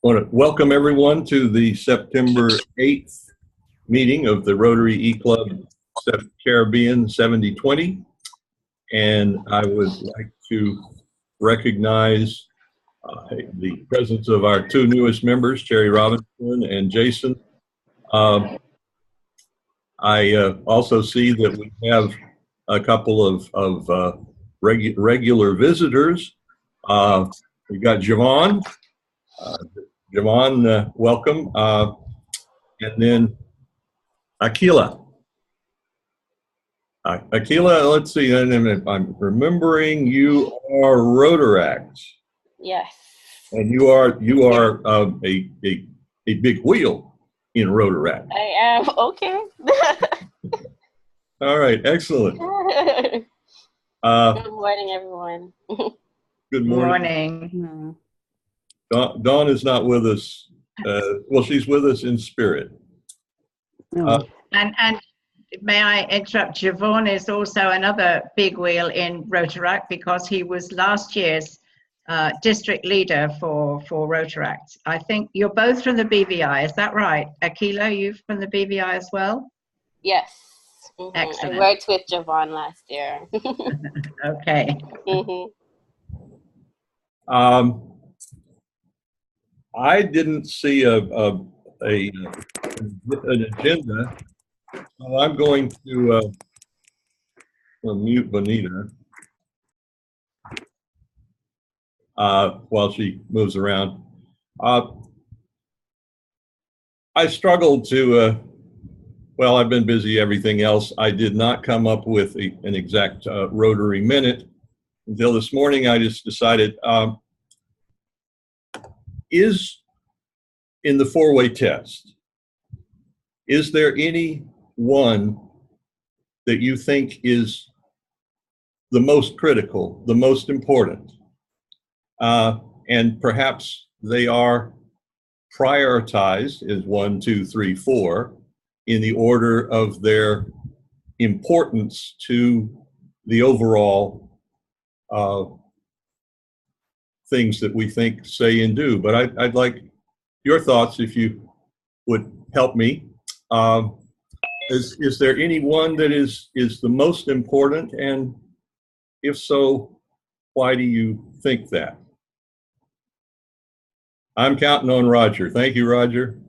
Want to welcome everyone to the September 8th meeting of the Rotary eClub Caribbean 7020. And I would like to recognize the presence of our two newest members, Terry Robinson and Jason. I also see that we have a couple of regular visitors. We've got Javon. Javon, welcome. And then Akila. Akila, let's see, if I'm remembering, you are Rotaract. Yes. And you are a big wheel in Rotaract. I am, okay. All right, excellent. Good morning, everyone. Good morning. Dawn is not with us. Well, she's with us in spirit. And may I interrupt? Javon is also another big wheel in Rotaract because he was last year's district leader for Rotaract. I think you're both from the BVI, is that right? Akila, you from the BVI as well? Yes. Excellent. I worked with Javon last year. Okay. I didn't see an agenda, so I'm going to mute Bonita while she moves around. I struggled to, well, I've been busy everything else. I did not come up with an exact Rotary minute until this morning. I just decided, is in the four-way test, is there any one that you think is the most critical, the most important? And perhaps they are prioritized as 1, 2, 3, 4 in the order of their importance to the overall things that we think, say, and do. But I'd like your thoughts, if you would help me. Is there any one that is the most important? And if so, why do you think that? I'm counting on Roger. Thank you, Roger.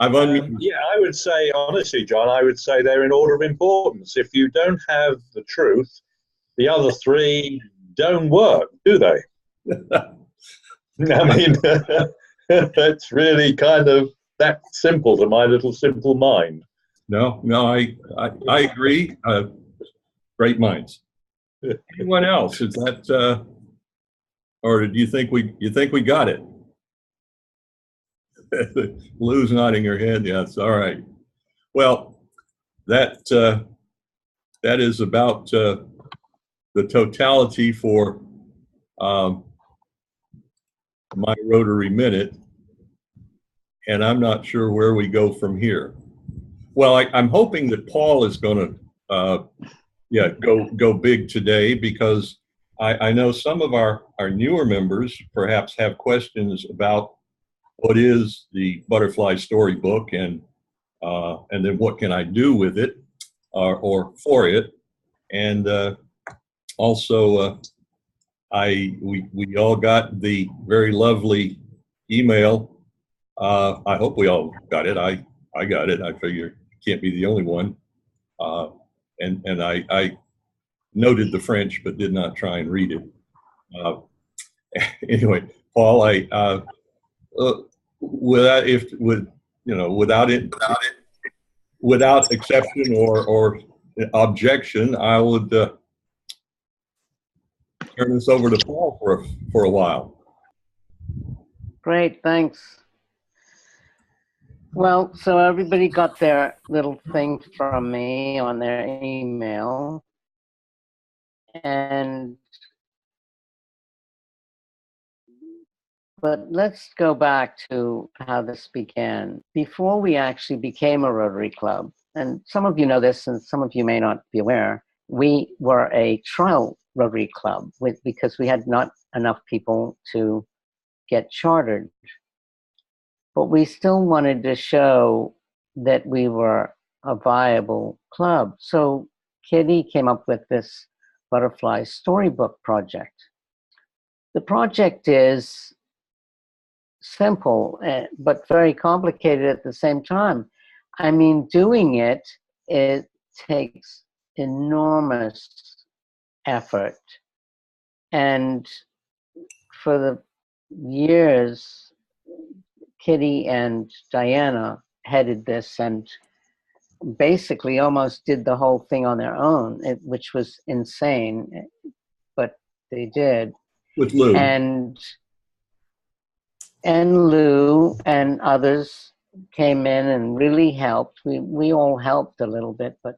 I've unmuted. Yeah, I would say, honestly, John, I would say they're in order of importance. If you don't have the truth, the other three don't work, do they? I mean, it's really kind of that simple to my little simple mind. No, I agree. Great minds. Anyone else? Is that, or do you think we got it? Lou's nodding her head. Yes. All right. Well, that is about the totality for my Rotary minute, and I'm not sure where we go from here. Well, I'm hoping that Paul is going to go big today, because I know some of our newer members perhaps have questions about what is the Butterfly Storybook, and then what can I do with it or for it. And also we all got the very lovely email. I hope we all got it. I got it. I figure I can't be the only one. And I noted the French, but did not try and read it. Anyway, Paul, without exception or objection, I would turn this over to Paul for a while. Great, thanks. Well, so everybody got their little thing from me on their email. But let's go back to how this began. Before we actually became a Rotary Club, and some of you know this and some of you may not be aware, we were a trial Rotary Club because we had not enough people to get chartered. But we still wanted to show that we were a viable club. So Kitty came up with this Butterfly Storybook project. The project is simple, but very complicated at the same time. I mean, doing it takes enormous effort. And for the years, Kitty and Diana headed this and basically almost did the whole thing on their own, which was insane, but they did. With Lou. And Lou and others came in and really helped. We all helped a little bit, but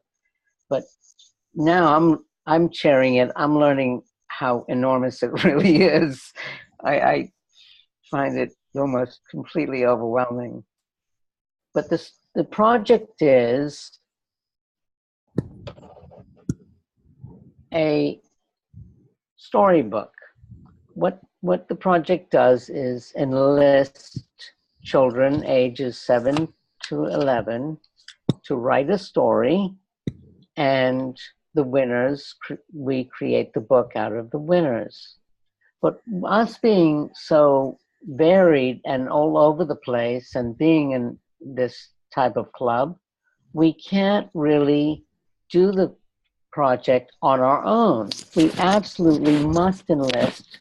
now I'm chairing it. I'm learning how enormous it really is. I find it almost completely overwhelming. But the project is a storybook. What the project does is enlist children ages 7 to 11 to write a story, and the winners, we create the book out of the winners. But us being so varied and all over the place and being in this type of club, we can't really do the project on our own. We absolutely must enlist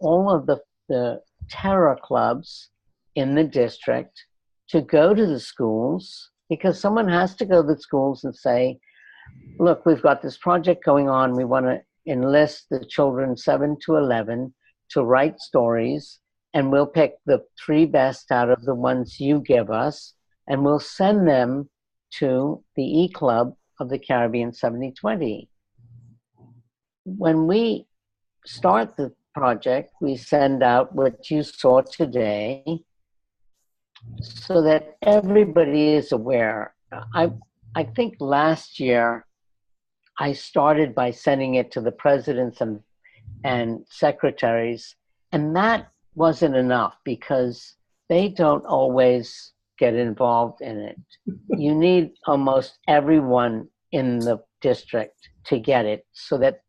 all of the terror clubs in the district to go to the schools, because someone has to go to the schools and say, look, we've got this project going on. We want to enlist the children 7 to 11 to write stories, and we'll pick the 3 best out of the ones you give us, and we'll send them to the eClub of the Caribbean 7020. When we start the project, we send out what you saw today so that everybody is aware. I think last year I started by sending it to the presidents and secretaries, and that wasn't enough because they don't always get involved in it. You need almost everyone in the district to get it, so that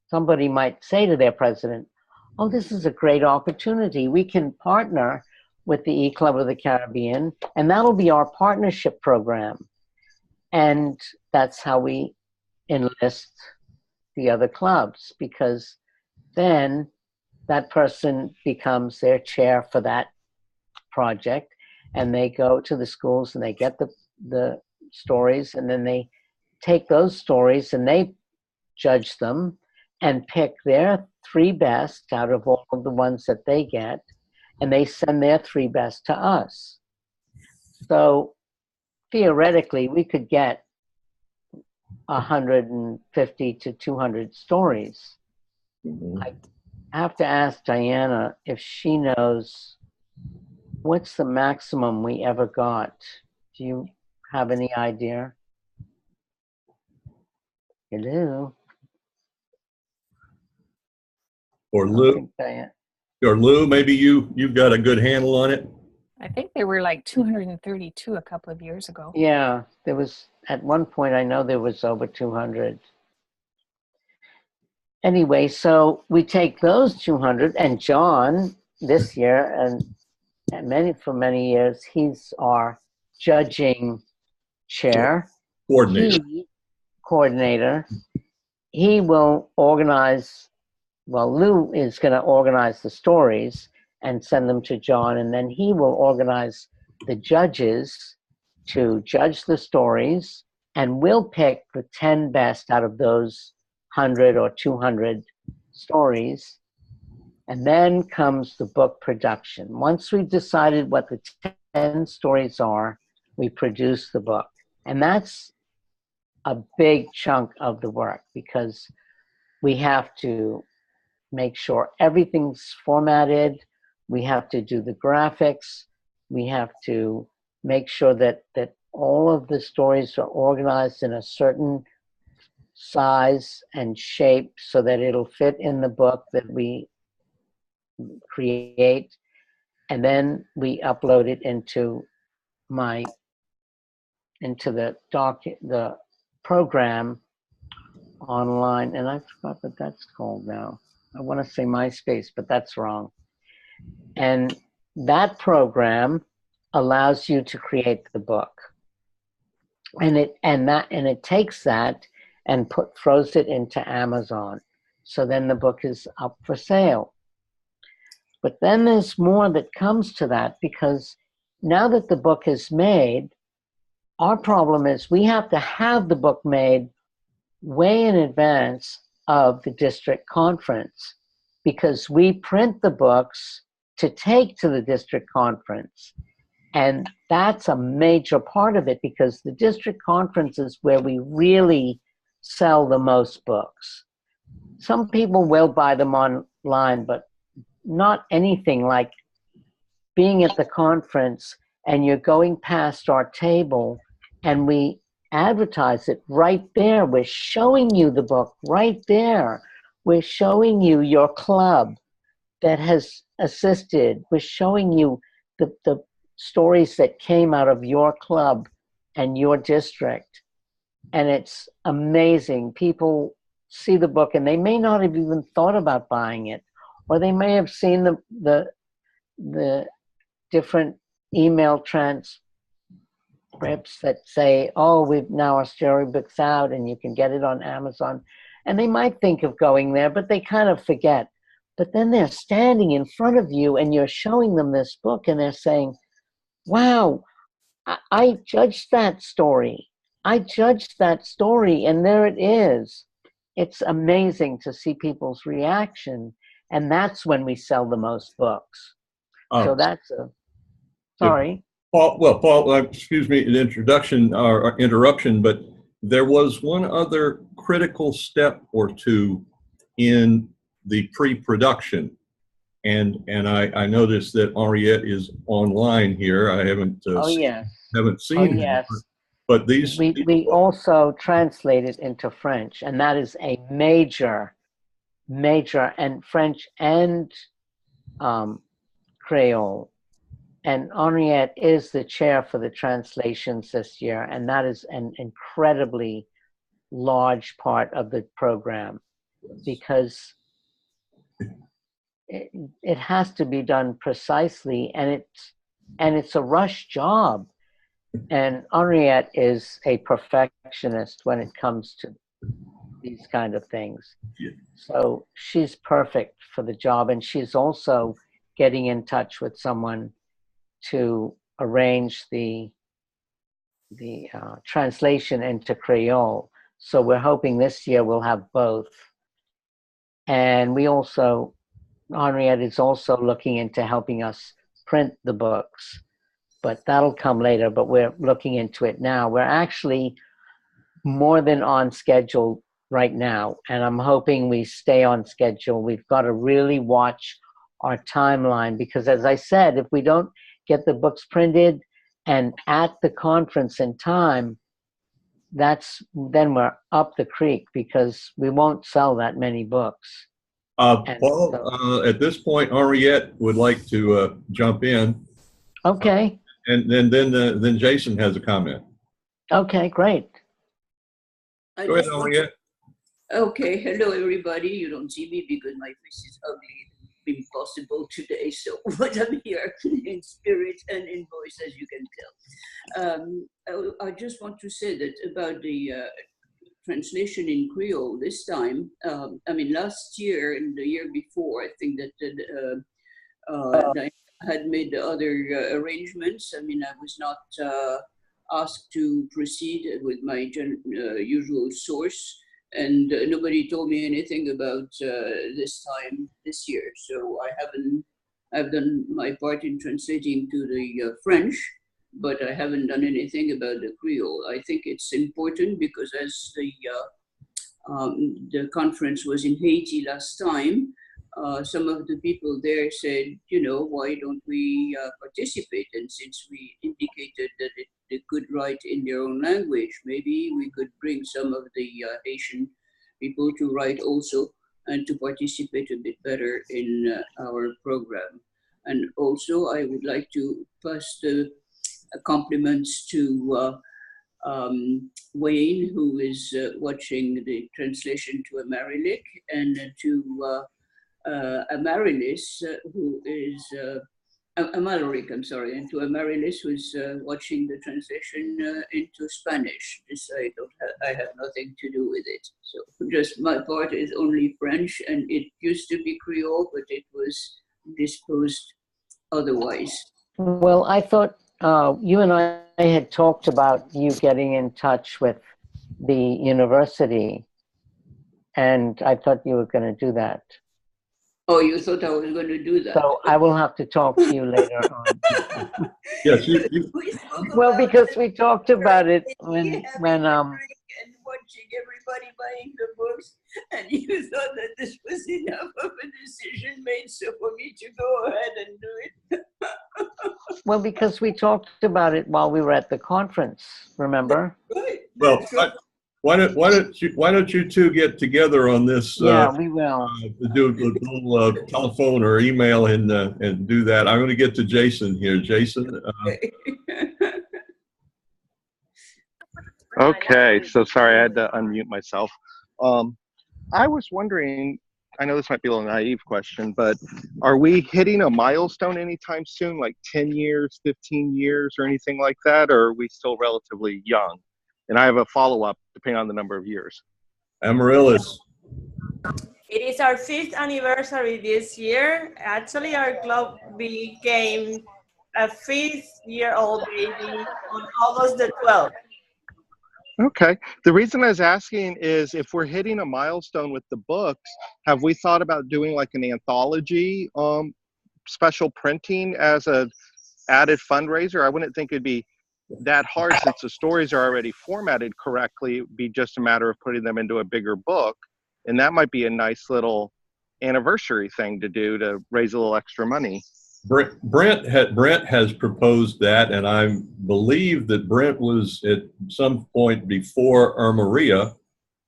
somebody might say to their president, oh, this is a great opportunity. We can partner with the eClub of the Caribbean, and that'll be our partnership program. And that's how we enlist the other clubs, because then that person becomes their chair for that project, and they go to the schools and they get the stories, and then they take those stories and they judge them and pick their 3 best out of all of the ones that they get, and they send their 3 best to us. So theoretically, we could get 150 to 200 stories. Mm-hmm. I have to ask Diana if she knows what's the maximum we ever got. Do you have any idea? Hello? Or Lou, Diana. or Lou, maybe you've got a good handle on it. I think they were like 232 a couple of years ago. Yeah, there was, at one point, I know there was over 200. Anyway, so we take those 200, and John, this year, and for many years, he's our judging chair. Coordinator. He will organize, well, Lou is going to organize the stories and send them to John, and then he will organize the judges to judge the stories, and we'll pick the 10 best out of those 100 or 200 stories. And then comes the book production. Once we've decided what the 10 stories are, we produce the book. And that's a big chunk of the work, because we have to make sure everything's formatted. We have to do the graphics. We have to make sure that all of the stories are organized in a certain size and shape so that it'll fit in the book that we create, and then we upload it into the program online, and I forgot what that's called now. I want to say MySpace, but that's wrong. And that program allows you to create the book, and it takes that and throws it into Amazon. So then the book is up for sale. But then there's more that comes to that, because now that the book is made, our problem is we have to have the book made way in advance of the district conference, because we print the books to take to the district conference. And that's a major part of it, because the district conference is where we really sell the most books. Some people will buy them online, but not anything like being at the conference and you're going past our table and we advertise it right there. We're showing you the book right there. We're showing you your club that has assisted. We're showing you the stories that came out of your club and your district. And it's amazing. People see the book and they may not have even thought about buying it, or they may have seen the different email transcripts that say, oh, our storybook's out and you can get it on Amazon. And they might think of going there, but they kind of forget. But then they're standing in front of you and you're showing them this book and they're saying, wow, I judged that story. I judged that story, and there it is. It's amazing to see people's reaction, and that's when we sell the most books. So that's sorry. Paul, excuse me, an introduction or interruption, but there was one other critical step or two in the pre-production. And I noticed that Henriette is online here. I haven't seen her. But we also translate it into French, and that is a major, and French and Creole. And Henriette is the chair for the translations this year, and that is an incredibly large part of the program, because it has to be done precisely, and it's a rush job. And Henriette is a perfectionist when it comes to these kind of things. Yeah. So she's perfect for the job, and she's also getting in touch with someone to arrange the translation into Creole. So we're hoping this year we'll have both. And Henriette is also looking into helping us print the books, but that'll come later, but we're looking into it now. We're actually more than on schedule right now, and I'm hoping we stay on schedule. We've got to really watch our timeline, because as I said, if we don't get the books printed and at the conference in time, then we're up the creek, because we won't sell that many books. Paul, at this point, Henriette would like to jump in. Okay. And then Jason has a comment. Okay, great. Go ahead, Henriette. Okay, hello everybody. You don't see me because my face is ugly. It's impossible today, so but I'm here in spirit and in voice, as you can tell. I just want to say that about the translation in Creole this time. I mean, last year and the year before, I think that I had made other arrangements. I mean, I was not asked to proceed with my usual source, and nobody told me anything about this year. So I've done my part in translating to the French, but I haven't done anything about the Creole. I think it's important because as the conference was in Haiti last time, some of the people there said, why don't we participate? And since we indicated that they could write in their own language, maybe we could bring some of the Haitian people to write also. and to participate a bit better in our program. And also, I would like to pass the compliments to Wayne, who is watching the translation to Amarilik, and to Amarilis, who is Amarilik, I'm sorry, and to Amarilis, who's watching the translation into Spanish. This I have nothing to do with it. So just my part is only French, and it used to be Creole, but it was disposed otherwise. Well, I thought you and I had talked about you getting in touch with the university, and I thought you were going to do that. Oh, you thought I was going to do that? So I will have to talk to you later on. Yes, Well, because we talked about it when and watching everybody buying the books, and you thought that this was enough of a decision made, so for me to go ahead and do it. well, because we talked about it while we were at the conference, remember? Right. well, why don't you two get together on this? Yeah, we will. Do a little telephone or email and do that. I'm going to get to Jason here. Jason. Okay, so sorry, I had to unmute myself. I was wondering, I know this might be a little naive question, but are we hitting a milestone anytime soon, like 10 years, 15 years, or anything like that, or are we still relatively young? And I have a follow-up depending on the number of years. Amaryllis. It is our 5th anniversary this year. Actually, our club became a 5th-year-old baby on August the 12th. Okay. The reason I was asking is if we're hitting a milestone with the books, have we thought about doing like an anthology special printing as a added fundraiser? I wouldn't think it'd be that hard since the stories are already formatted correctly. It'd be just a matter of putting them into a bigger book. And that might be a nice little anniversary thing to do to raise a little extra money. Brent has proposed that, and I believe that Brent was at some point before Maria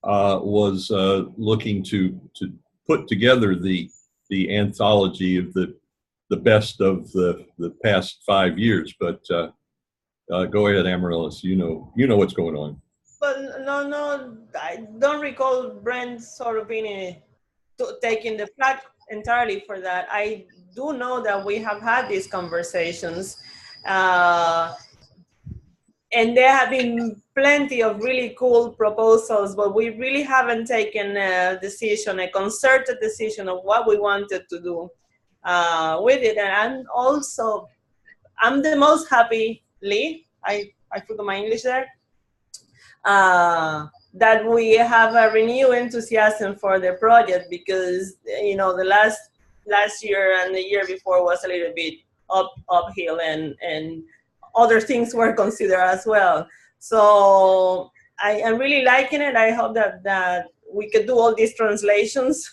was looking to put together the anthology of the best of the past 5 years. But go ahead, Amaryllis. You know what's going on. But no, I don't recall Brent sort of being taking the flag entirely for that. I do know that we have had these conversations, and there have been plenty of really cool proposals, but we really haven't taken a decision, a concerted decision of what we wanted to do with it. And I'm the most happy, Lee, I forgot my English there, that we have a renewed enthusiasm for the project, because the last year and the year before was a little bit uphill, and other things were considered as well. So I'm really liking it. I hope that we could do all these translations.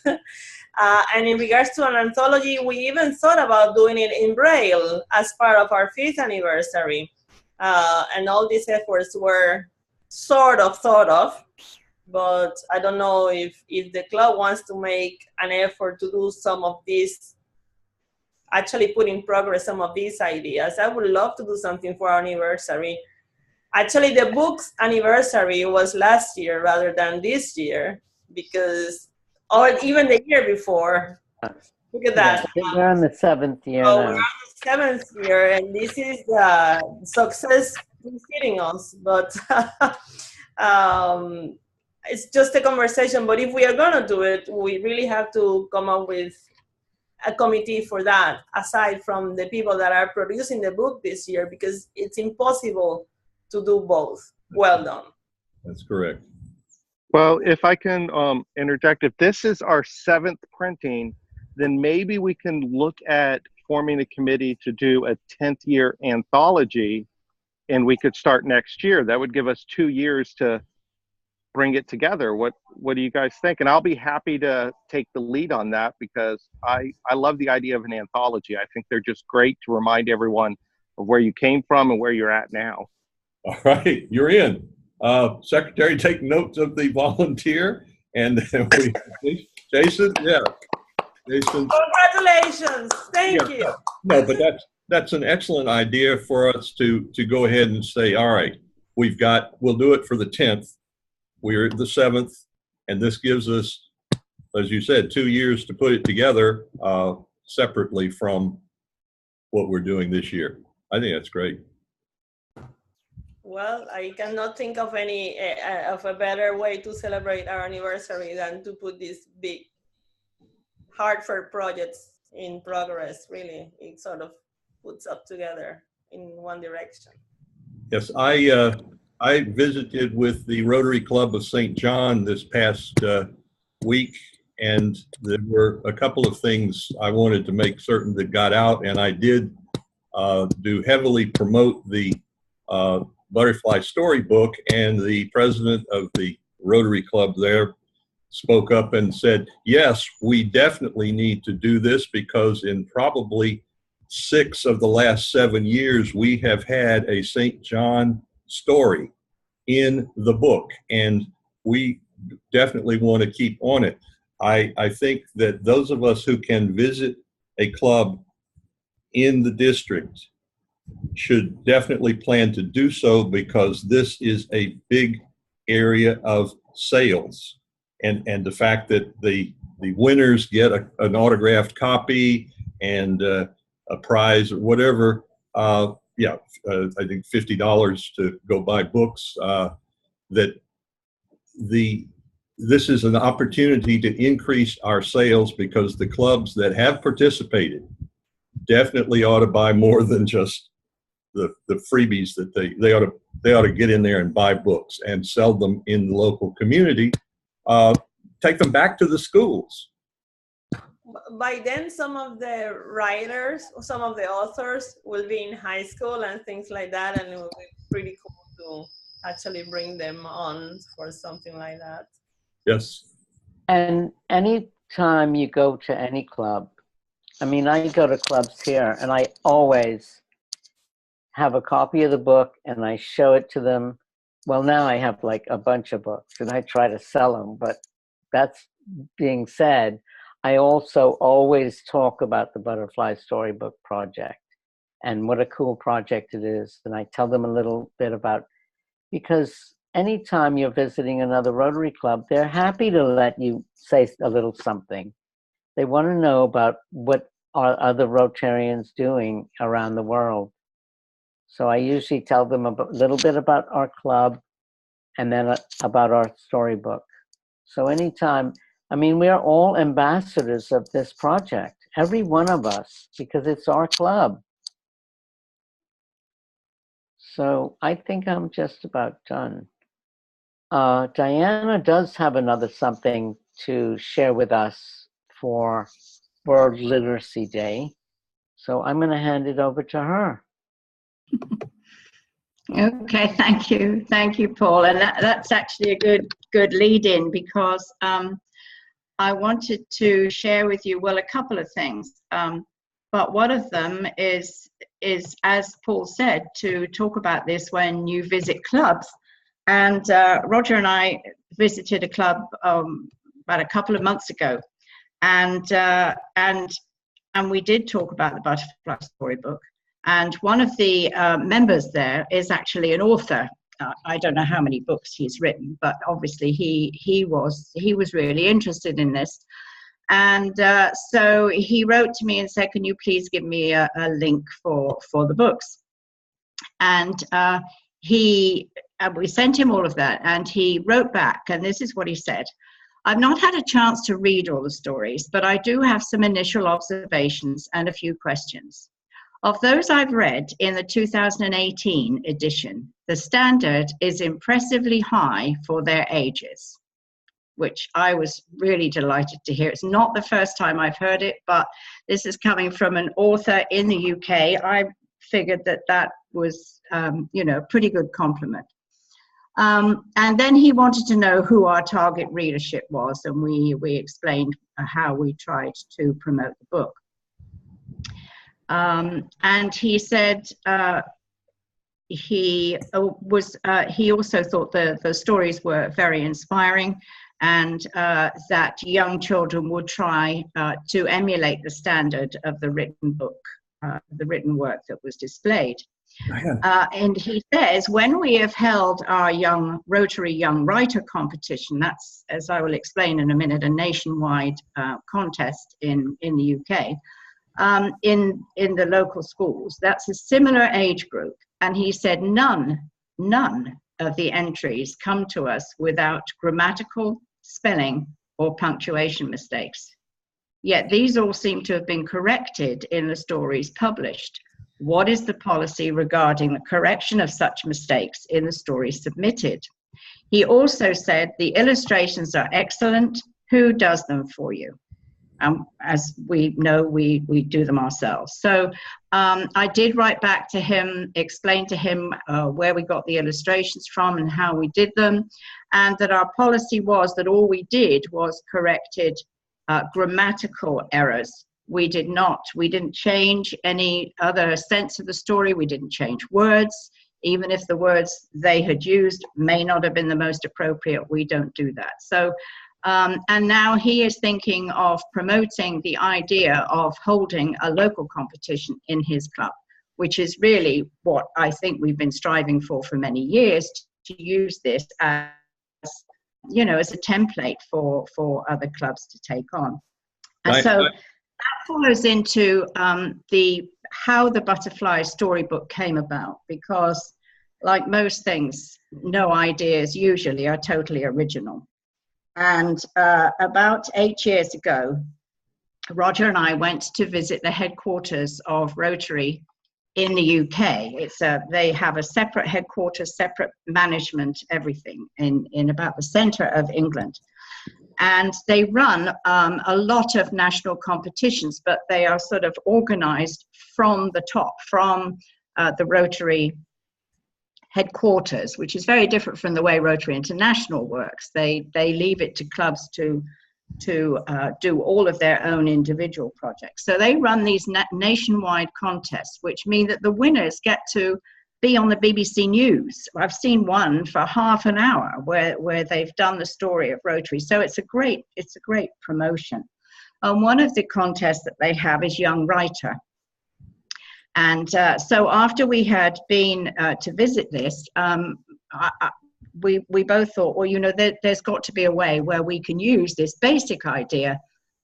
And in regards to an anthology, we even thought about doing it in Braille as part of our 5th anniversary. And all these efforts were sort of thought of, but I don't know if the club wants to make an effort to do some of these, actually put in progress some of these ideas. I would love to do something for our anniversary. Actually, the book's anniversary was last year rather than this year, or even the year before. Look at that. Yeah, we're on the 7th year so now. we're on the 7th year, and this is the success preceding us. But it's just a conversation. But if we are going to do it, we really have to come up with a committee for that, aside from the people that are producing the book this year, because it's impossible to do both. Well done. That's correct. Well, if I can interject, if this is our 7th printing, then maybe we can look at forming a committee to do a 10th year anthology, and we could start next year. That would give us 2 years to bring it together. What do you guys think? And I'll be happy to take the lead on that, because I love the idea of an anthology. I think they're just great to remind everyone of where you came from and where you're at now. All right, you're in. Secretary, take notes of the volunteer, and Jason, yeah. Jason. Congratulations. Thank you. No, but that's an excellent idea for us to go ahead and say, all right, we'll do it for the 10th. We're at the 7th, and this gives us, as you said, 2 years to put it together separately from what we're doing this year. I think that's great. Well, I cannot think of any of a better way to celebrate our anniversary than to put these big Hartford projects in progress. Really, it sort of puts up together in one direction. Yes, I visited with the Rotary Club of St. John this past week, and there were a couple of things I wanted to make certain that got out, and I did do heavily promote the Butterfly Storybook, and the president of the Rotary Club there spoke up and said, yes, we definitely need to do this, because in probably 6 of the last 7 years, we have had a St. John story in the book, and we definitely want to keep on it. I think that those of us who can visit a club in the district should definitely plan to do so, because this is a big area of sales, and the fact that the winners get an autographed copy and a prize or whatever, I think $50 to go buy books, that this is an opportunity to increase our sales, because the clubs that have participated definitely ought to buy more than just the freebies that they ought to get in there and buy books and sell them in the local community, take them back to the schools. By then, some of the writers, some of the authors will be in high school and things like that, and it will be pretty cool to actually bring them on for something like that. Yes. And anytime you go to any club, I mean, I go to clubs here, and I always have a copy of the book, and I show it to them. Well, now I have like a bunch of books, and I try to sell them. But that's being said, I also always talk about the Butterfly Storybook Project and what a cool project it is. And I tell them a little bit about, because anytime you're visiting another Rotary Club, they're happy to let you say a little something. They want to know about what are other Rotarians doing around the world. So I usually tell them a little bit about our club, and then about our storybook. So anytime, I mean, we are all ambassadors of this project, every one of us, because it's our club. So I think I'm just about done. Diana does have another something to share with us for World Literacy Day. So I'm going to hand it over to her. Okay, thank you, Paul. And that's actually a good lead-in, because I wanted to share with you, well, a couple of things. But one of them is, as Paul said, to talk about this when you visit clubs. And Roger and I visited a club about a couple of months ago, and we did talk about the Butterfly Storybook. And one of the members there is actually an author. I don't know how many books he's written, but obviously he was really interested in this. And so he wrote to me and said, "Can you please give me a link for the books?" And we sent him all of that, and he wrote back, and this is what he said. "I've not had a chance to read all the stories, but I do have some initial observations and a few questions. Of those I've read in the 2018 edition, the standard is impressively high for their ages," which I was really delighted to hear. It's not the first time I've heard it, but this is coming from an author in the UK. I figured that was, a pretty good compliment. And then he wanted to know who our target readership was, and we explained how we tried to promote the book. And he said he also thought the stories were very inspiring, and that young children would try to emulate the standard of the written book, the written work that was displayed. And he says, when we have held our Rotary Young Writer competition, that's, as I will explain in a minute, a nationwide contest in the UK, in the local schools, that's a similar age group. And he said, none of the entries come to us without grammatical, spelling, or punctuation mistakes. Yet these all seem to have been corrected in the stories published. What is the policy regarding the correction of such mistakes in the stories submitted? He also said, the illustrations are excellent. Who does them for you? As we know, we do them ourselves. So I did write back to him, explain to him where we got the illustrations from and how we did them, and that our policy was that all we did was corrected grammatical errors. We didn't change any other sense of the story. We didn't change words, even if the words they had used may not have been the most appropriate. We don't do that. So, and now he is thinking of promoting the idea of holding a local competition in his club, which is really what I think we've been striving for many years, to use this as, you know, as a template for other clubs to take on. And so that follows into how the Butterfly Storybook came about, because like most things, no ideas usually are totally original. And about 8 years ago, Roger and I went to visit the headquarters of Rotary in the UK. They have a separate headquarters, separate management, everything in about the center of England. And they run a lot of national competitions, but they are sort of organized from the top, from the Rotary headquarters, which is very different from the way Rotary International works. They leave it to clubs to do all of their own individual projects. So they run these nationwide contests, which mean that the winners get to be on the BBC News. I've seen one for half an hour where they've done the story of Rotary. So it's a great promotion. One of the contests that they have is Young Writer. And so after we had been to visit this, we both thought, well, you know, there's got to be a way where we can use this basic idea.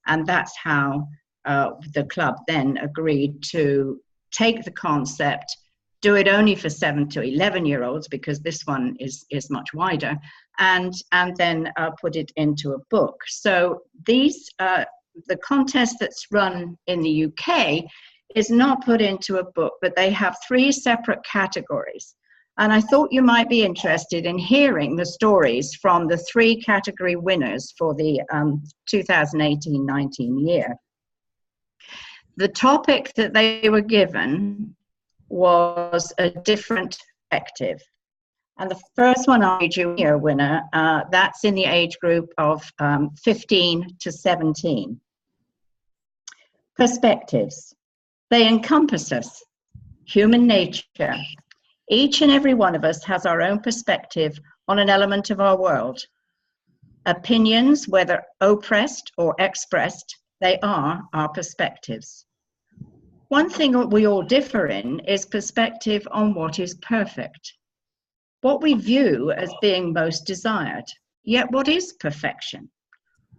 And that's how the club then agreed to take the concept, do it only for 7 to 11-year-olds, because this one is much wider, and then put it into a book. So these, the contest that's run in the UK is not put into a book, but they have 3 separate categories. And I thought you might be interested in hearing the stories from the 3 category winners for the 2018-19 year. The topic that they were given was a different perspective. And the first one, our junior winner, that's in the age group of 15 to 17. Perspectives. They encompass us, human nature. Each and every one of us has our own perspective on an element of our world. Opinions, whether oppressed or expressed, they are our perspectives. One thing we all differ in is perspective on what is perfect. What we view as being most desired. Yet what is perfection?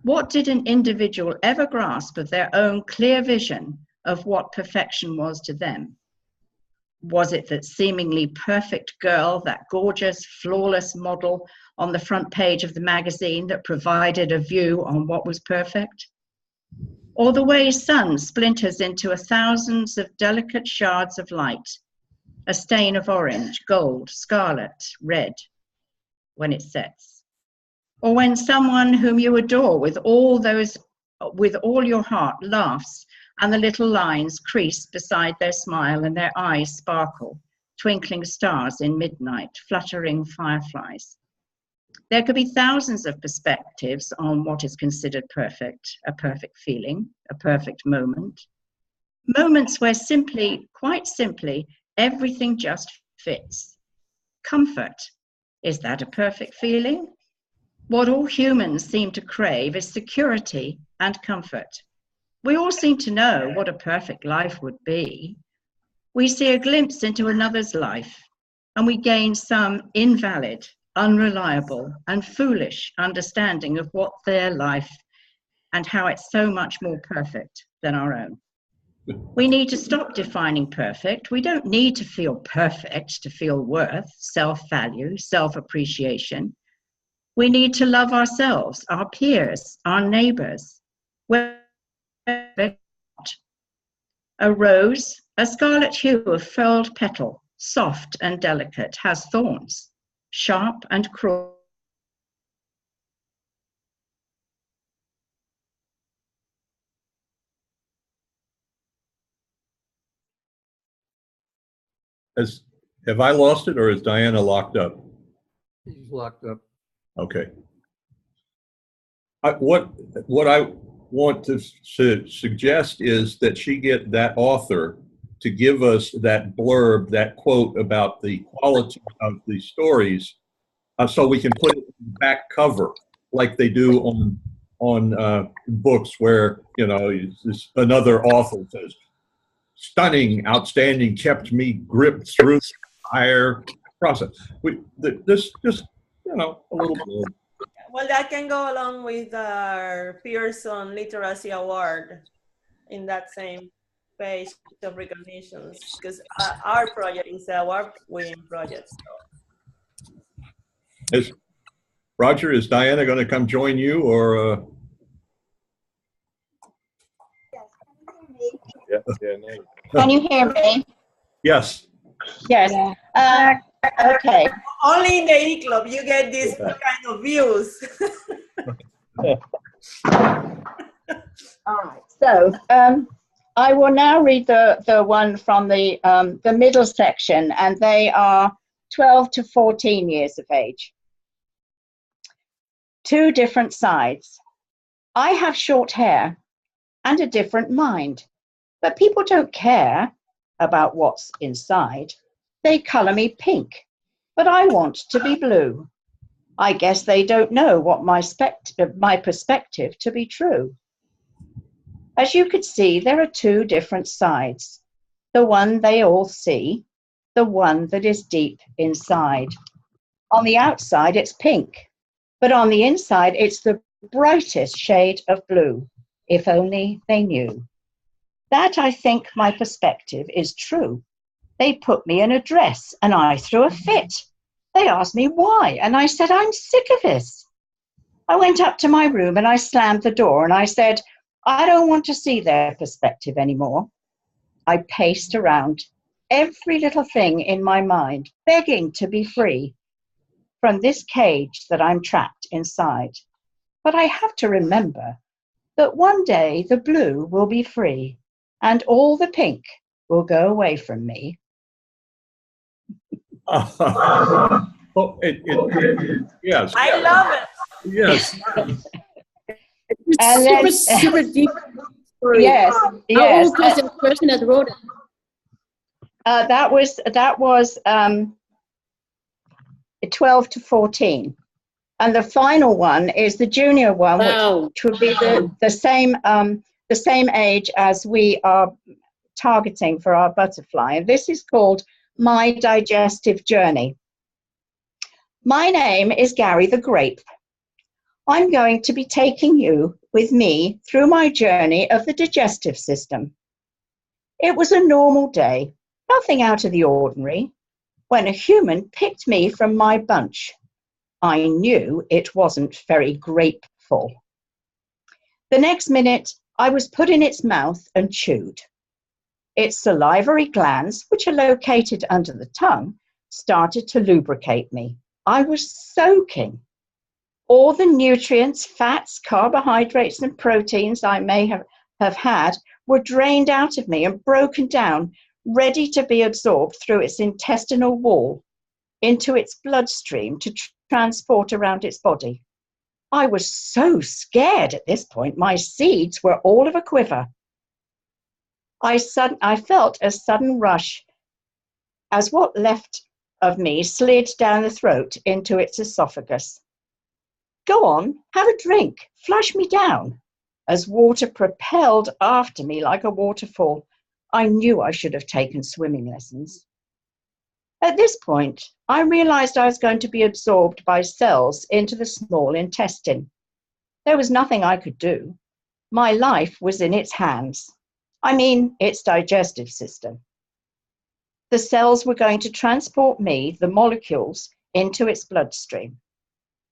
What did an individual ever grasp of their own clear vision of what perfection was to them? Was it that seemingly perfect girl, that gorgeous, flawless model on the front page of the magazine that provided a view on what was perfect? Or the way sun splinters into thousands of delicate shards of light, a stain of orange, gold, scarlet, red, when it sets? Or when someone whom you adore with all your heart laughs, and the little lines crease beside their smile and their eyes sparkle, twinkling stars in midnight, fluttering fireflies. There could be thousands of perspectives on what is considered perfect, a perfect feeling, a perfect moment. Moments where simply, quite simply, everything just fits. Comfort. Is that a perfect feeling? What all humans seem to crave is security and comfort. We all seem to know what a perfect life would be. We see a glimpse into another's life, and we gain some invalid, unreliable, and foolish understanding of what their life and how it's so much more perfect than our own. We need to stop defining perfect. We don't need to feel perfect to feel worth, self-value, self-appreciation. We need to love ourselves, our peers, our neighbors. A rose, a scarlet hue of furled petal, soft and delicate, has thorns, sharp and cruel. Have I lost it, or is Diana locked up? He's locked up. Okay. What I want to suggest is that she get that author to give us that blurb, that quote about the quality of the stories, so we can put it in the back cover like they do on books where, you know, another author says, "Stunning, outstanding, kept me gripped through the entire process." This just, you know, a little blurb. Well, that can go along with our Pearson Literacy Award in that same page of recognitions, because our project is a award-winning project. So. Roger, is Diana going to come join you, or? Can you hear me? Yes. Yes. Okay. Only in the eClub you get this kind of views. All right. So I will now read the one from the middle section, and they are 12 to 14 years of age. Two different sides. I have short hair and a different mind, but people don't care about what's inside. They color me pink, but I want to be blue. I guess they don't know what my perspective to be true. As you could see, there are two different sides. The one they all see, the one that is deep inside. On the outside, it's pink, but on the inside, it's the brightest shade of blue, if only they knew. That, I think, my perspective is true. They put me in a dress and I threw a fit. They asked me why, and I said, I'm sick of this. I went up to my room and I slammed the door and I said, I don't want to see their perspective anymore. I paced around, every little thing in my mind, begging to be free from this cage that I'm trapped inside. But I have to remember that one day the blue will be free and all the pink will go away from me. Yes. I love it. Yes. It's super deep story. Yes. How old was the person that wrote it? That was 12 to 14. And the final one is the junior one, which would be the same age as we are targeting for our butterfly. And this is called My Digestive Journey. My name is Gary the Grape. I'm going to be taking you with me through my journey of the digestive system. It was a normal day, nothing out of the ordinary, when a human picked me from my bunch. I knew it wasn't very grapeful. The next minute, I was put in its mouth and chewed. Its salivary glands, which are located under the tongue, started to lubricate me. I was soaking. All the nutrients, fats, carbohydrates, and proteins I may have had were drained out of me and broken down, ready to be absorbed through its intestinal wall into its bloodstream to transport around its body. I was so scared at this point, my seeds were all of a quiver. I felt a sudden rush as what left of me slid down the throat into its esophagus. Go on, have a drink, flush me down. As water propelled after me like a waterfall, I knew I should have taken swimming lessons. At this point, I realized I was going to be absorbed by cells into the small intestine. There was nothing I could do. My life was in its hands. I mean, its digestive system. The cells were going to transport me, the molecules, into its bloodstream.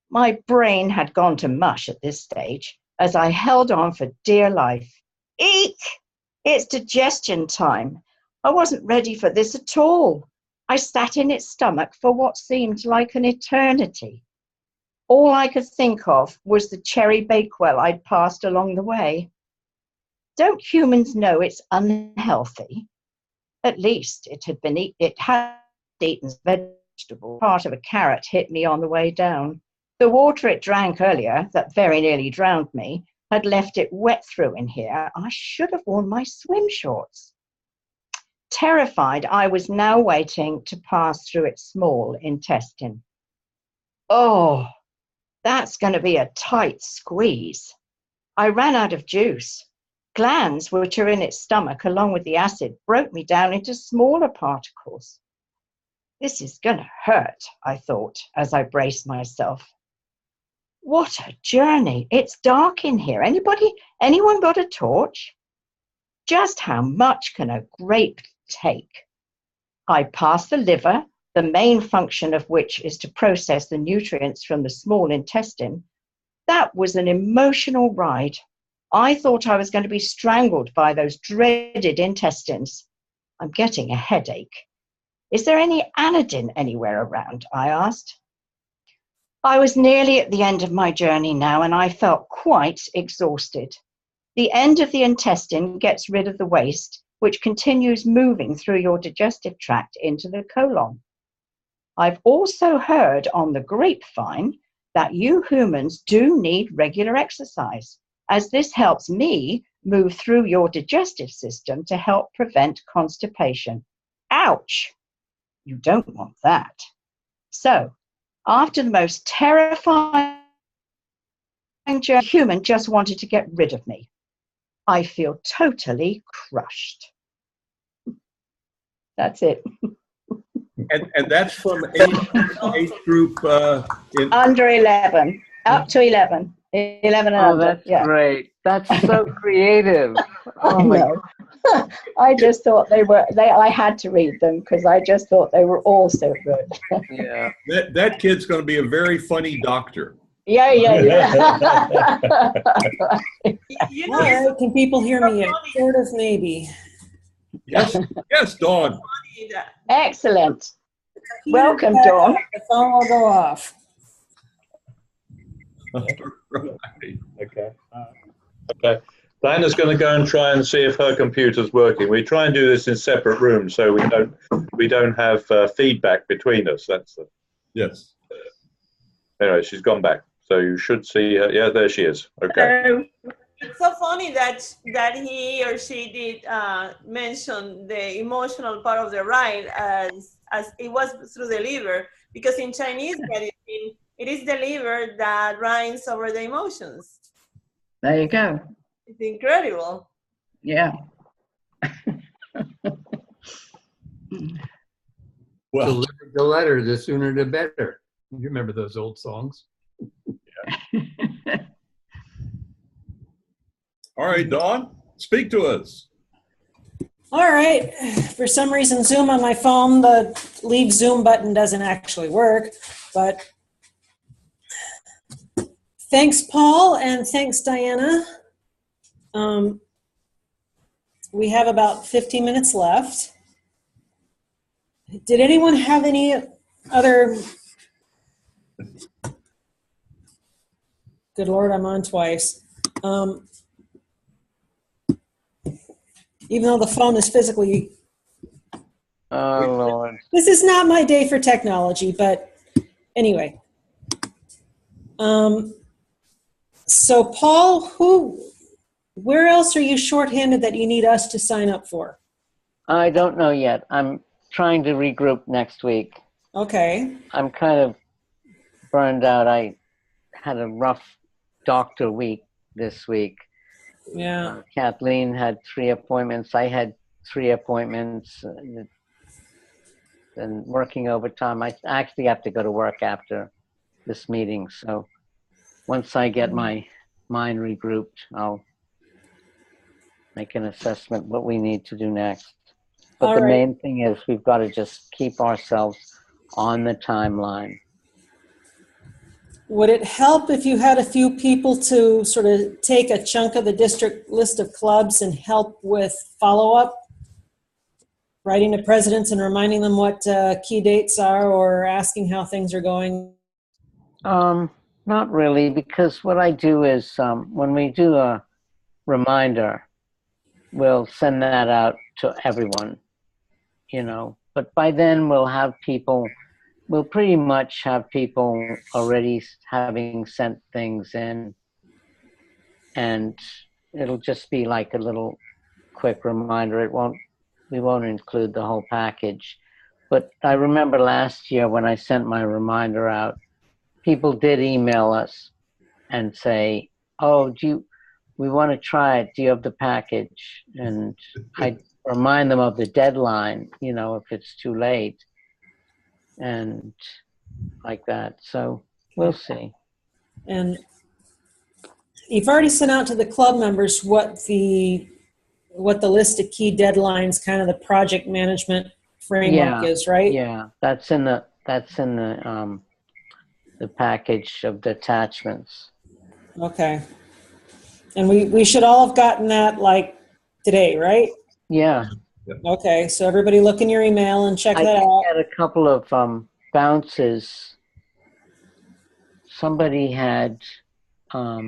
My brain had gone to mush at this stage as I held on for dear life. Eek! It's digestion time. I wasn't ready for this at all. I sat in its stomach for what seemed like an eternity. All I could think of was the cherry bakewell I'd passed along the way. Don't humans know it's unhealthy? At least it had eaten vegetable. Part of a carrot hit me on the way down. The water it drank earlier, that very nearly drowned me, had left it wet through in here. I should have worn my swim shorts. Terrified, I was now waiting to pass through its small intestine. Oh, that's going to be a tight squeeze. I ran out of juice. Glands, which are in its stomach, along with the acid, broke me down into smaller particles. This is going to hurt, I thought, as I braced myself. What a journey. It's dark in here. Anyone got a torch? Just how much can a grape take? I passed the liver, the main function of which is to process the nutrients from the small intestine. That was an emotional ride. I thought I was going to be strangled by those dreaded intestines. I'm getting a headache. Is there any anodyne anywhere around? I asked. I was nearly at the end of my journey now, and I felt quite exhausted. The end of the intestine gets rid of the waste, which continues moving through your digestive tract into the colon. I've also heard on the grapevine that you humans do need regular exercise, as this helps me move through your digestive system to help prevent constipation. Ouch! You don't want that. So, after the most terrifying journey, human just wanted to get rid of me. I feel totally crushed. That's it. And that's from age group Under 11, up to 11. 11 and under. That's yeah. great. That's so creative. Oh my God. I just thought I had to read them because I just thought they were all so good. Yeah. That kid's going to be a very funny doctor. Yeah. You All know, right, can people hear me? Sort of, maybe. Yes, Dawn. Excellent. Welcome, Dawn. The phone will go off. Okay. Okay. Diana's going to go and try and see if her computer's working. We try and do this in separate rooms so we don't have feedback between us. That's the. Yes. Anyway, she's gone back, so you should see her. Yeah, there she is. Okay. it's so funny that he or she did mention the emotional part of the ride as it was through the liver, because in Chinese medicine, it is the liver that reigns over the emotions. There you go. It's incredible. Yeah. Well, deliver the letter, the sooner the better. You remember those old songs? Yeah. All right, Dawn, speak to us. All right. For some reason, Zoom on my phone, the leave Zoom button doesn't actually work, but thanks, Paul, and thanks, Diana. We have about 15 minutes left. Did anyone have any other? Good Lord, I'm on twice. Even though the phone is physically. Oh, Lord. This is not my day for technology, but anyway. So, Paul, where else are you shorthanded that you need us to sign up for? I don't know yet. I'm trying to regroup next week. Okay. I'm kind of burned out. I had a rough doctor week this week. Yeah. Kathleen had 3 appointments. I had 3 appointments. And working overtime. I actually have to go to work after this meeting. So once I get my mind regrouped, I'll make an assessment what we need to do next. But All the right. main thing is we've got to just keep ourselves on the timeline. Would it help if you had a few people to sort of take a chunk of the district list of clubs and help with follow-up? Writing to presidents and reminding them what key dates are, or asking how things are going? Not really, because what I do is when we do a reminder, we'll send that out to everyone, you know. But by then we'll pretty much have people already having sent things in, and it'll just be like a little quick reminder. We won't include the whole package. But I remember last year when I sent my reminder out, people did email us and say, oh, we want to try it. Do you have the package? And I remind them of the deadline, you know, if it's too late and like that. So we'll see. And you've already sent out to the club members what the list of key deadlines, kind of the project management framework is, right? Yeah, that's in the package of the attachments. Okay. And we should all have gotten that like today, right? Yeah. Okay, so everybody look in your email and check that out. I had a couple of bounces. Somebody had, let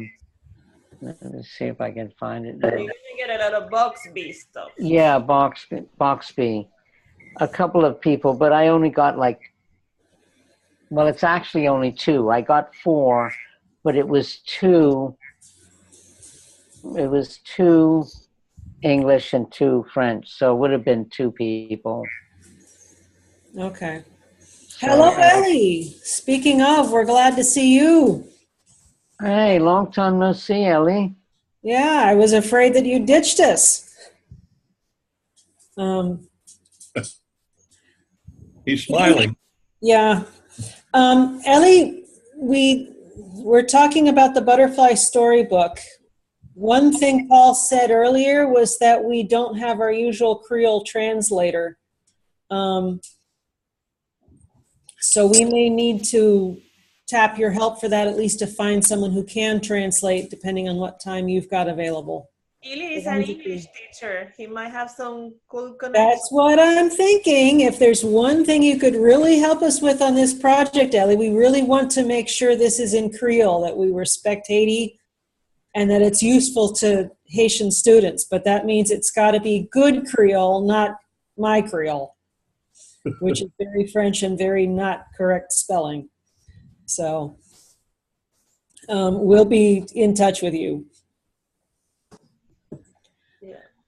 me see if I can find it now. You can get a lot of box B stuff. Yeah, box B. A couple of people, but I only got well, it's actually only 2. I got 4, but it was 2 English and 2 French, so it would have been 2 people. Okay. Hello, Ellie. Speaking of, we're glad to see you. Hey, long time no see, Ellie. Yeah, I was afraid that you ditched us. He's smiling. Yeah. Ellie, we're talking about the butterfly storybook. One thing Paul said earlier was that we don't have our usual Creole translator. So we may need to tap your help for that, at least to find someone who can translate, depending on what time you've got available. Ili is an English teacher. He might have some cool connections. That's what I'm thinking. If there's one thing you could really help us with on this project, Ellie, we really want to make sure this is in Creole, that we respect Haiti, and that it's useful to Haitian students. But that means it's got to be good Creole, not my Creole, which is very French and very not correct spelling. So we'll be in touch with you.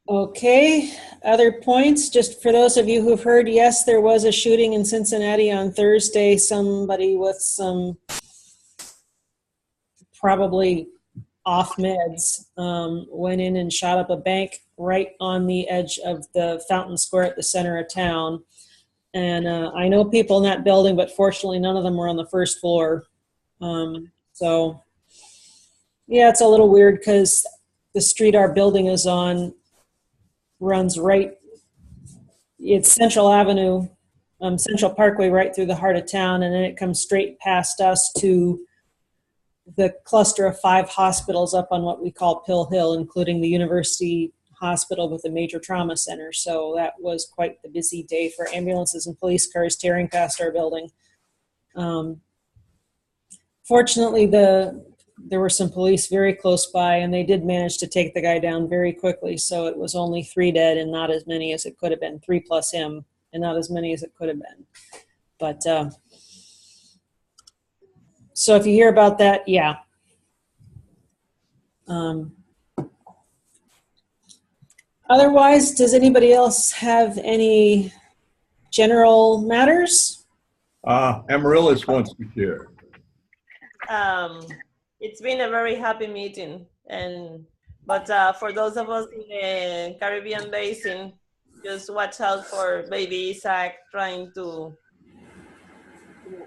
Okay, other points, just for those of you who've heard, yes, there was a shooting in Cincinnati on Thursday. Somebody with some probably off meds went in and shot up a bank right on the edge of the Fountain Square at the center of town. And I know people in that building, but fortunately none of them were on the first floor. So yeah, it's a little weird because the street our building is on runs right, it's Central Avenue, Central Parkway, right through the heart of town, and then it comes straight past us to the cluster of 5 hospitals up on what we call Pill Hill, including the University Hospital with a major trauma center. So that was quite the busy day for ambulances and police cars tearing past our building. Fortunately, there were some police very close by, and they did manage to take the guy down very quickly. So it was only 3 dead and not as many as it could have been. 3 plus him and not as many as it could have been. But so if you hear about that, yeah. Otherwise, does anybody else have any general matters? Amaryllis wants to share. it's been a very happy meeting. But for those of us in the Caribbean basin, just watch out for baby Isaac trying to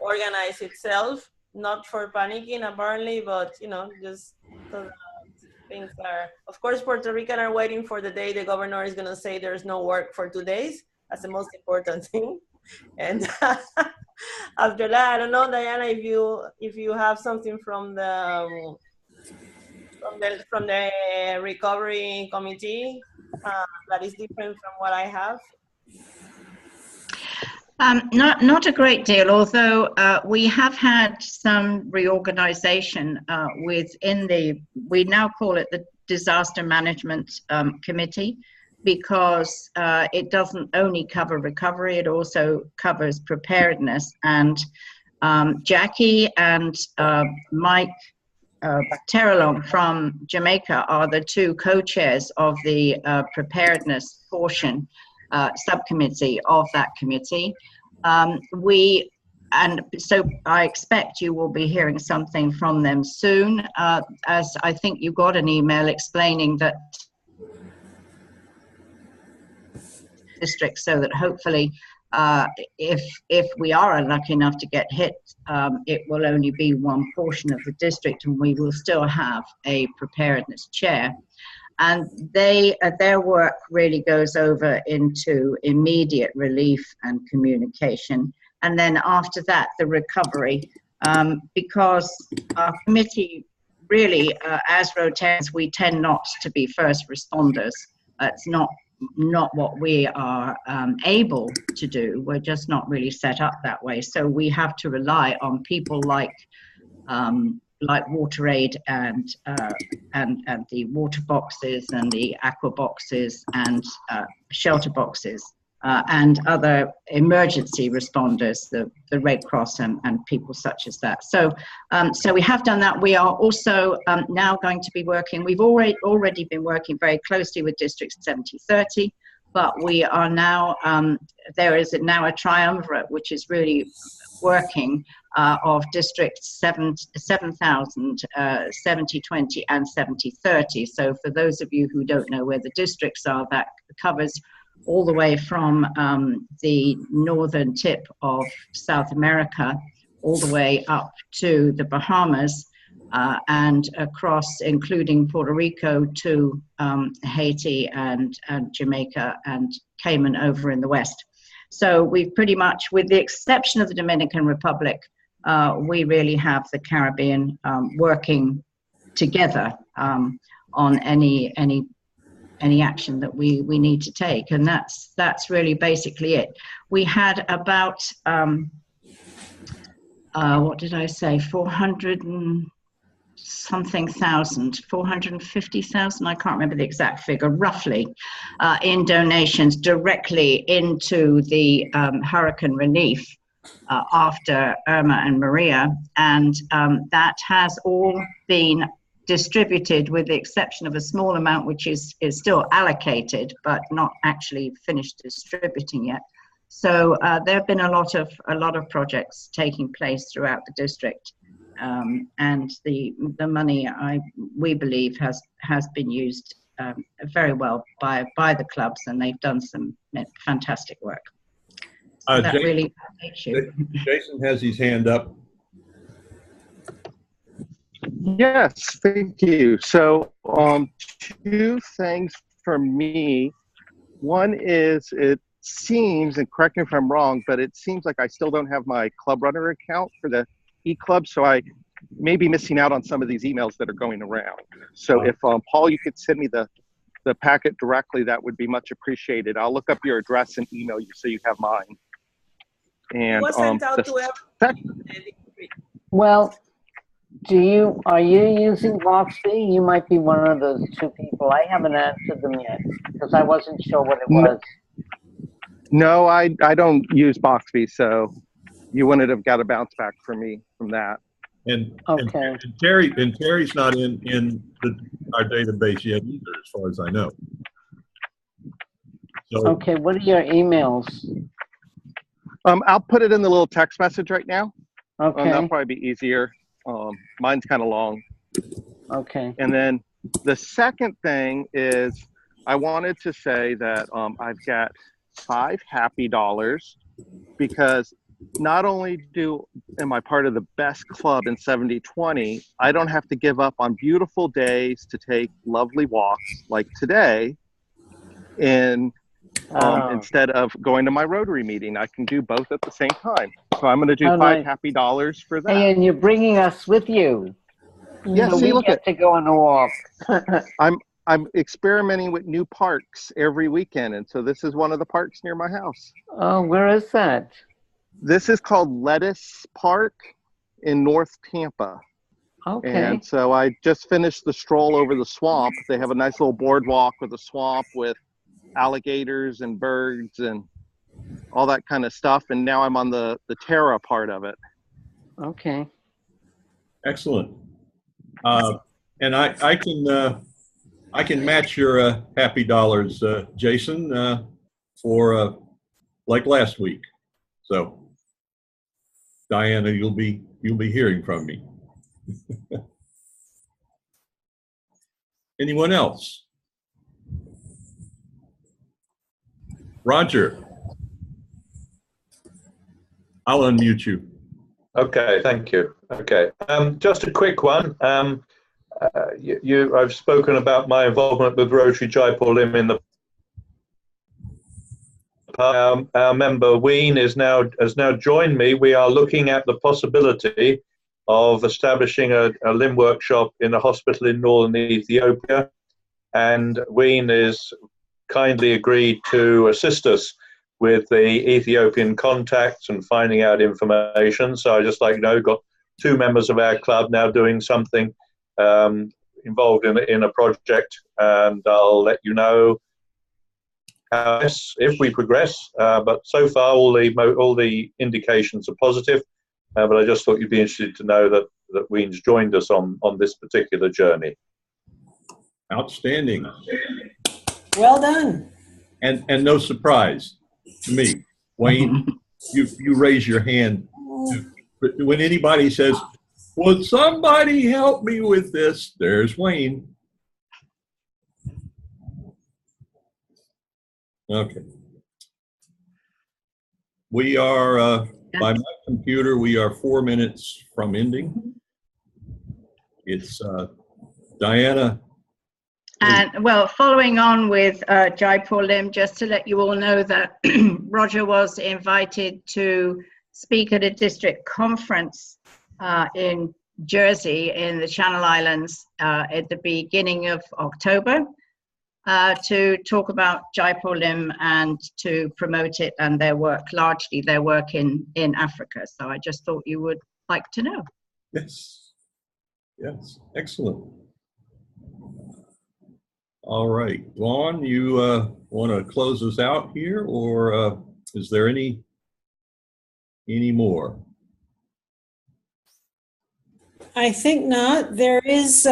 organize itself, not for panicking apparently, but just so that things are, of course, Puerto Rican are waiting for the day the governor is going to say there's no work for 2 days. That's the most important thing. And after that, I don't know, Diana, if you have something from the recovery committee that is different from what I have. Not a great deal, although we have had some reorganization within we now call it the Disaster Management Committee, because it doesn't only cover recovery, it also covers preparedness. And Jackie and Mike Terrelong from Jamaica are the two co-chairs of the preparedness portion subcommittee of that committee. And so I expect you will be hearing something from them soon, as I think you got an email explaining that district, so that hopefully if we are unlucky enough to get hit, it will only be one portion of the district, and we will still have a preparedness chair. And their work really goes over into immediate relief and communication. And then after that, the recovery, because our committee really, as Rotarians, we tend not to be first responders. It's not what we are able to do. We're just not really set up that way. So we have to rely on people like Water Aid and the water boxes and the aqua boxes and shelter boxes and other emergency responders, the Red Cross and people such as that. So so we have done that. We are also now going to be working, we've already been working very closely with District 7030, but we are now, there is now a triumvirate which is really working of districts 7,000, 7020 and 7030. So for those of you who don't know where the districts are, that covers all the way from the northern tip of South America all the way up to the Bahamas and across, including Puerto Rico, to Haiti and Jamaica and Cayman over in the west. So we've pretty much, with the exception of the Dominican Republic, we really have the Caribbean working together on any action that we need to take, and that's really basically it. We had about what did I say, 400 and something thousand, 450,000, I can't remember the exact figure, roughly, in donations directly into the hurricane relief after Irma and Maria, and that has all been distributed, with the exception of a small amount which is still allocated but not actually finished distributing yet. So there have been a lot of projects taking place throughout the district, and the money, we believe, has been used very well by the clubs, and they've done some fantastic work. So that Jason, really makes you. Jason has his hand up. Yes, thank you. So two things for me. One is, it seems, and correct me if I'm wrong, but it seems like I still don't have my Club Runner account for the eClub, so I may be missing out on some of these emails that are going around. So if Paul, you could send me the packet directly, that would be much appreciated. I'll look up your address and email you so you have mine. And was sent out to well, are you using Voxby? You might be one of those two people. I haven't answered them yet because I wasn't sure what it was. No, I don't use Voxby, so you wouldn't have got a bounce back from me from that. And okay. And Terry's not in our database yet either, as far as I know. So, okay, what are your emails? I'll put it in the little text message right now. Okay. That'll probably be easier. Mine's kind of long. Okay. And then the second thing is I wanted to say that I've got 5 happy dollars because not only am I part of the best club in 70/20, I don't have to give up on beautiful days to take lovely walks like today. And instead of going to my Rotary meeting, I can do both at the same time. So I'm going to do How 5 nice. happy dollars for that. Hey, and you're bringing us with you. Yeah, So see, we look get to go on a walk. I'm experimenting with new parks every weekend, and so this is one of the parks near my house. Oh, where is that? This is called Lettuce Park in North Tampa. Okay. And so I just finished the stroll over the swamp. They have a nice little boardwalk with a swamp with alligators and birds and all that kind of stuff. And now I'm on the Terra part of it. Okay. Excellent. And I can match your happy dollars, Jason, for like last week. So, Diana, you'll be hearing from me. Anyone else? Roger, I'll unmute you. Okay, thank you. Okay, just a quick one. I've spoken about my involvement with Rotary Jaipur Lim in the past. Our member Ween has now joined me. We are looking at the possibility of establishing a limb workshop in a hospital in northern Ethiopia, and Ween is kindly agreed to assist us with the Ethiopian contacts and finding out information. So I just like to know, got 2 members of our club now doing something involved in a project, and I'll let you know if we progress. But so far, all the indications are positive. But I just thought you'd be interested to know that Ween's joined us on this particular journey. Outstanding. Well done. And no surprise to me, Wayne, you raise your hand. When anybody says, "Would somebody help me with this?" There's Wayne. Okay. We are, by my computer, we are 4 minutes from ending. It's Diana. And well, following on with Jaipur Lim, just to let you all know that Roger was invited to speak at a district conference in Jersey in the Channel Islands at the beginning of October to talk about Jaipur Lim and to promote it and their work, largely their work in Africa. So I just thought you would like to know. Yes. Yes. Excellent. All right, Vaughn, you want to close us out here, or is there any more? I think not. There is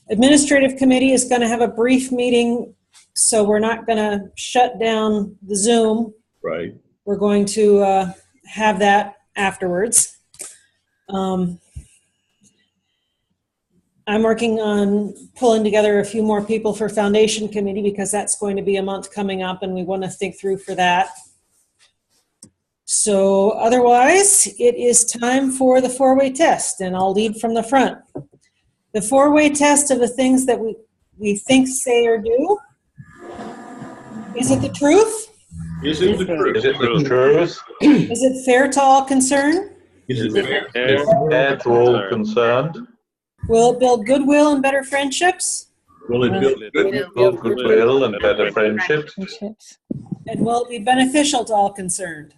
administrative committee is going to have a brief meeting, so we're not going to shut down the Zoom. Right. We're going to have that afterwards. I'm working on pulling together a few more people for foundation committee because that's going to be a month coming up and we want to think through for that. So otherwise, it is time for the 4-way test, and I'll lead from the front. The 4-way test of the things that we think, say, or do. Is it the truth? Is it the truth? Is it the truth? Is it fair to all concerned? Is it fair? Fair to all concerned? Will it build goodwill and better friendships? Will it build goodwill and better friendships? And will it be beneficial to all concerned?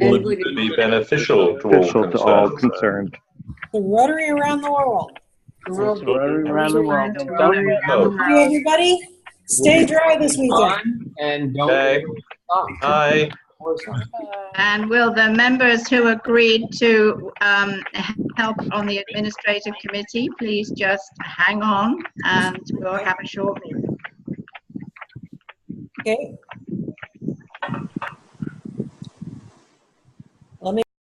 Will it be beneficial to all concerned? The Rotary around the world. Rotary around the world. Thank you, everybody. Stay dry this weekend. And don't. Okay. Bye. And will the members who agreed to help on the administrative committee please just hang on and we'll have a short meeting. Okay. Let me